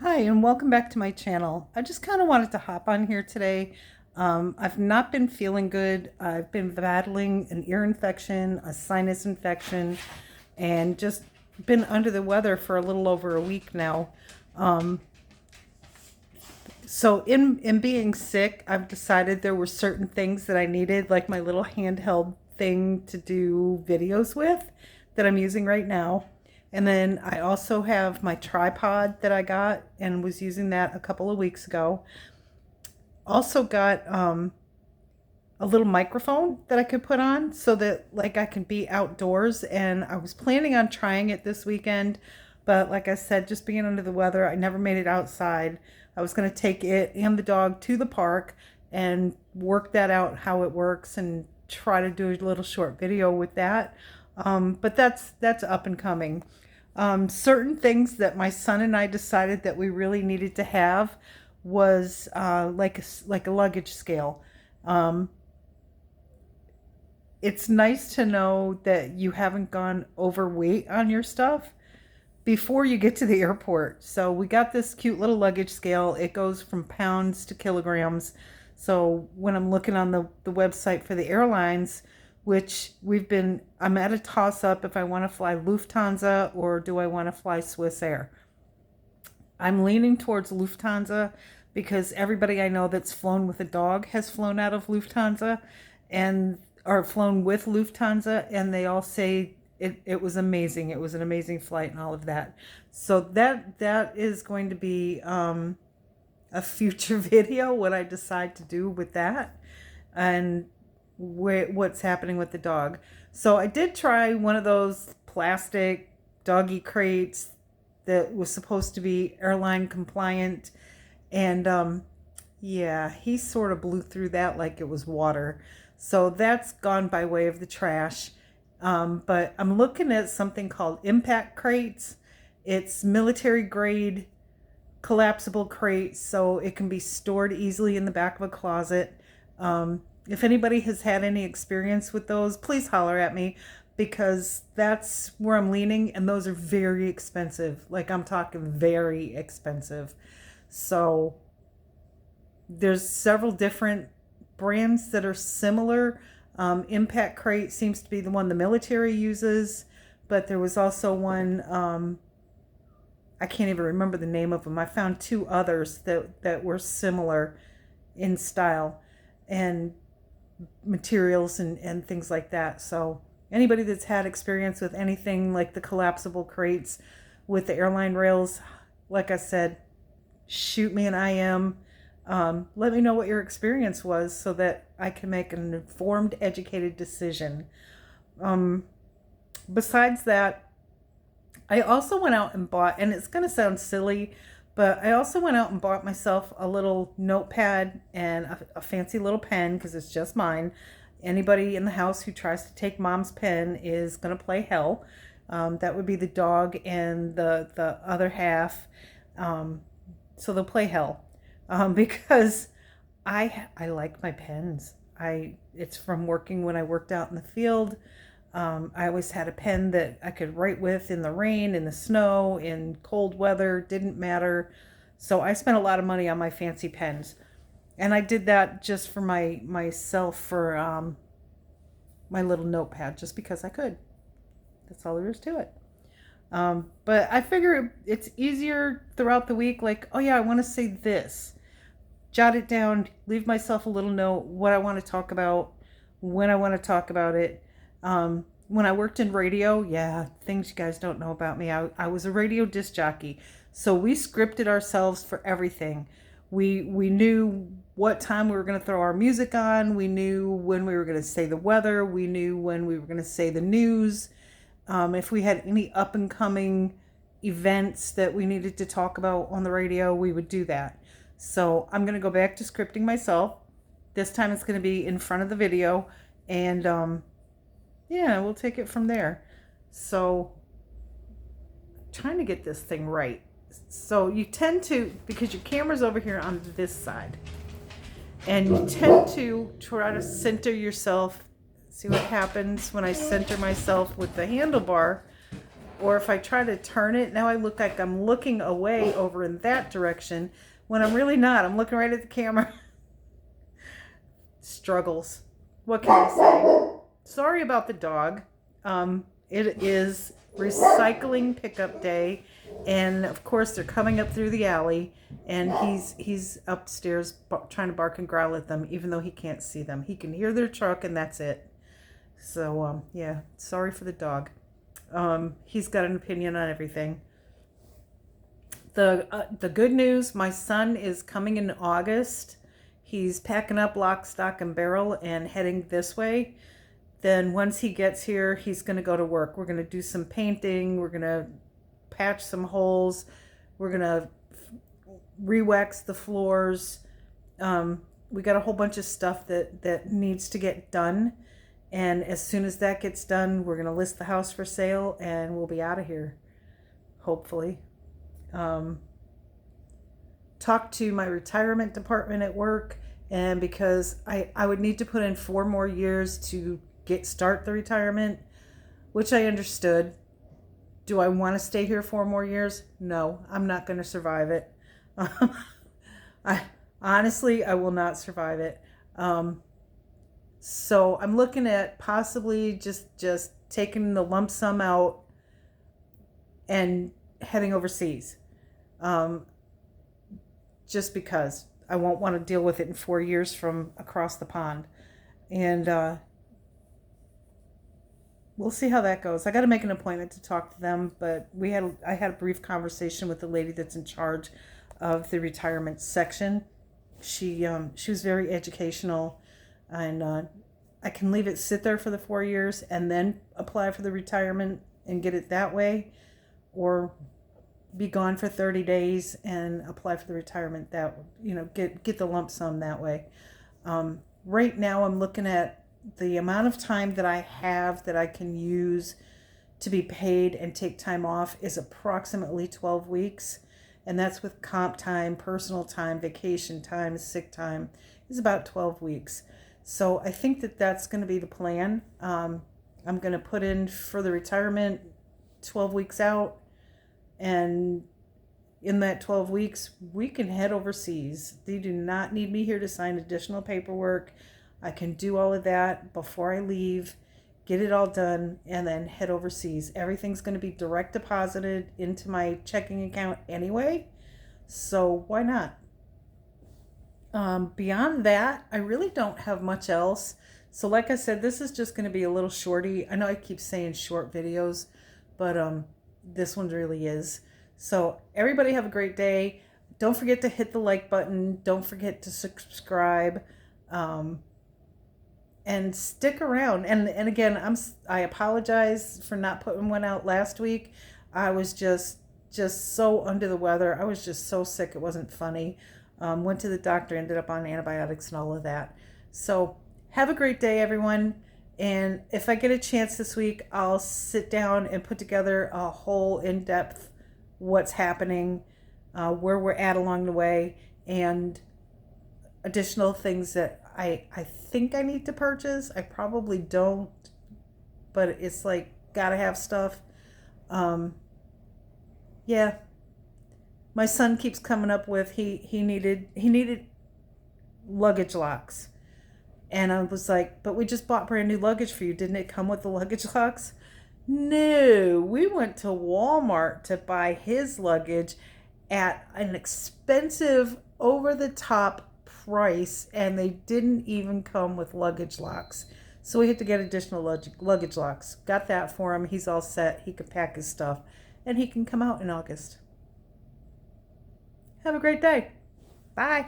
Hi, and welcome back to my channel. I just kind of wanted to hop on here today. I've not been feeling good. I've been battling an ear infection, a sinus infection, and just been under the weather for a little over a week now. So in being sick, I've decided there were certain things that I needed, like my little handheld thing to do videos with that I'm using right now. And then I also have my tripod that I got and was using that a couple of weeks ago. Also got a little microphone that I could put on so that like I can be outdoors, and I was planning on trying it this weekend, but like I said, just being under the weather, I never made it outside. I was going to take it and the dog to the park and work that out how it works and try to do a little short video with that. But that's up and coming. Certain things that my son and I decided that we really needed to have was like a luggage scale. Um, it's nice to know that you haven't gone overweight on your stuff before you get to the airport. So we got this cute little luggage scale. It goes from pounds to kilograms. So when I'm looking on the website for the airlines, which I'm at a toss up if I want to fly Lufthansa or do I want to fly Swiss Air. I'm leaning towards Lufthansa because everybody I know that's flown with a dog has flown out of Lufthansa and or flown with Lufthansa, and they all say it was amazing. It was an amazing flight and all of that. So that is going to be a future video, what I decide to do with that and what's happening with the dog. So I did try one of those plastic doggy crates that was supposed to be airline compliant, and yeah, he sort of blew through that like it was water. So that's gone by way of the trash. But I'm looking at something called impact crates. It's military grade collapsible crate, so it can be stored easily in the back of a closet. If anybody has had any experience with those, please holler at me, because that's where I'm leaning, and those are very expensive. Like, I'm talking very expensive. So there's several different brands that are similar. Impact Crate seems to be the one the military uses, but there was also one, I can't even remember the name of them. I found two others that were similar in style and materials and things like that. So anybody that's had experience with anything like the collapsible crates with the airline rails, like I said, shoot me an IM. Let me know what your experience was so that I can make an informed, educated decision. Besides that, I also went out and bought, and it's going to sound silly, but I also went out and bought myself a little notepad and a fancy little pen because it's just mine. Anybody in the house who tries to take mom's pen is going to play hell. That would be the dog and the other half. So they'll play hell because I like my pens. It's from working when I worked out in the field. I always had a pen that I could write with in the rain, in the snow, in cold weather, didn't matter. So I spent a lot of money on my fancy pens. And I did that just for myself for my little notepad, just because I could. That's all there is to it. But I figure it's easier throughout the week, like, oh yeah, I want to say this. Jot it down, leave myself a little note, what I want to talk about, when I want to talk about it. When I worked in radio, yeah, things you guys don't know about me. I was a radio disc jockey. So we scripted ourselves for everything. We knew what time we were going to throw our music on. We knew when we were going to say the weather. We knew when we were going to say the news. If we had any up and coming events that we needed to talk about on the radio, we would do that. So I'm going to go back to scripting myself. This time it's going to be in front of the video, and yeah, we'll take it from there. So trying to get this thing right. So you tend to, because your camera's over here on this side, and you tend to try to center yourself. See what happens when I center myself with the handlebar. Or if I try to turn it, now I look like I'm looking away over in that direction when I'm really not. I'm looking right at the camera. Struggles. What can I say? Sorry about the dog. It is recycling pickup day, and of course they're coming up through the alley, and he's upstairs trying to bark and growl at them, even though he can't see them. He can hear their truck, and that's it. So yeah, sorry for the dog. He's got an opinion on everything. The good news, my son is coming in August. He's packing up lock, stock, and barrel and heading this way. Then once he gets here, he's going to go to work. We're going to do some painting. We're going to patch some holes. We're going to re-wax the floors. We got a whole bunch of stuff that needs to get done. And as soon as that gets done, we're going to list the house for sale and we'll be out of here, hopefully. Talk to my retirement department at work, and because I would need to put in 4 more years to start the retirement, which I understood. Do I want to stay here 4 more years? No, I'm not going to survive it. I will not survive it. So I'm looking at possibly just taking the lump sum out and heading overseas. Just because I won't want to deal with it in 4 years from across the pond. And we'll see how that goes. I got to make an appointment to talk to them, but I had a brief conversation with the lady that's in charge of the retirement section. She was very educational, and I can leave it sit there for the 4 years and then apply for the retirement and get it that way, or be gone for 30 days and apply for the retirement that, get the lump sum that way. Right now I'm looking at the amount of time that I have that I can use to be paid and take time off is approximately 12 weeks. And that's with comp time, personal time, vacation time, sick time, is about 12 weeks. So I think that's going to be the plan. I'm going to put in for the retirement 12 weeks out. And in that 12 weeks, we can head overseas. They do not need me here to sign additional paperwork. I can do all of that before I leave, get it all done, and then head overseas. Everything's going to be direct deposited into my checking account anyway, so why not? Beyond that, I really don't have much else. So like I said, this is just going to be a little shorty. I know I keep saying short videos, but this one really is. So everybody have a great day. Don't forget to hit the like button. Don't forget to subscribe. And stick around. And again, I apologize for not putting one out last week. I was just so under the weather. I was just so sick it wasn't funny. Went to the doctor, ended up on antibiotics and all of that. So have a great day, everyone. And if I get a chance this week, I'll sit down and put together a whole in-depth what's happening, where we're at along the way, and additional things that I think I need to purchase. I probably don't, but it's like gotta have stuff. Yeah. My son keeps coming up with he needed luggage locks. And I was like, but we just bought brand new luggage for you. Didn't it come with the luggage locks? No, we went to Walmart to buy his luggage at an expensive, over-the-top price, and they didn't even come with luggage locks. So we had to get additional luggage locks. Got that for him. He's all set. He can pack his stuff, and he can come out in August. Have a great day. Bye.